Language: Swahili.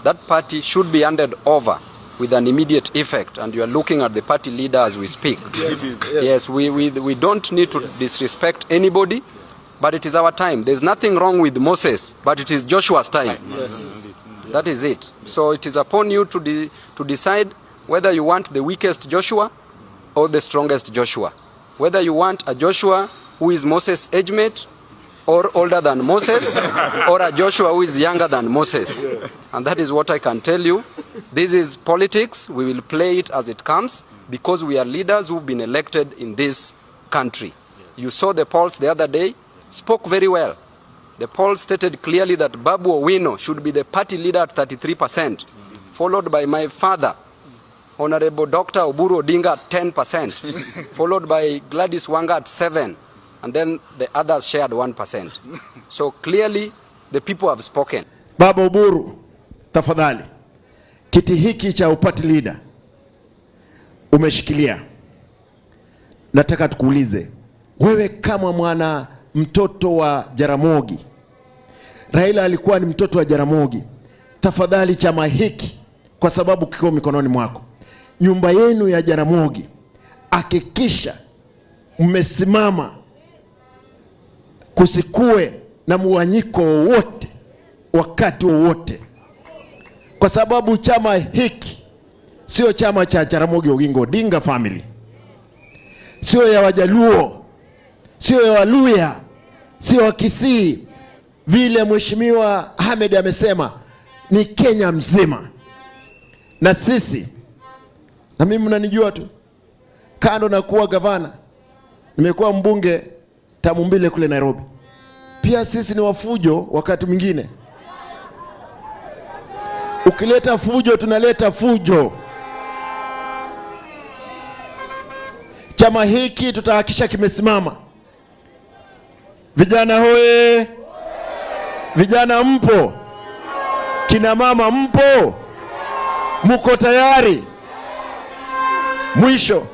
that party should be handed over with an immediate effect, and you are looking at the party leader as we speak. Yes, we don't need to disrespect anybody, but it is our time. There's nothing wrong with Moses, but it is Joshua's time. Yes. That is it. So it is upon you to decide whether you want the weakest Joshua or the strongest Joshua. Whether you want a Joshua who is Moses' age mate, or older than Moses, or a Joshua who is younger than Moses. And that is what I can tell you. This is politics. We will play it as it comes, because we are leaders who've been elected in this country. You saw the polls the other day, spoke very well. The polls stated clearly that Babu Owino should be the party leader at 33%, followed by my father, Honorable Dr. Oburu Odinga at 10%, followed by Gladys Wanga at 7%. And then the others shared 1%. So clearly the people have spoken. Baba Oburu, tafadhali, kiti hiki cha party leader umeshikilia. Nataka tukuulize, wewe kama mwana mtoto wa Jaramogi, Raila alikuwa ni mtoto wa Jaramogi, tafadhali chama hiki, kwa sababu kiko mikononi mwako, nyumba yenu ya Jaramogi, hakikisha mmesimama kusikue na muwanyiko wote wakati wote, kwa sababu chama hiki sio chama cha Jaramogi Oginga Odinga family, sio ya Wajaluo, sio ya Waluya, sio wa Kisii. Vile Mheshimiwa Ahmed amesema, ni Kenya mzima. Na sisi, na mimi mnanijua tu, kando na kuwa gavana, nimekuwa mbunge tamu mbili kule Nairobi. Pia sisi ni wafujo wakati mwingine. Ukileta fujo, tunaleta fujo. Chama hiki tutahakisha kimesimama. Vijana hoye! Vijana mpo? Kina mama mpo? Muko tayari? Mwisho,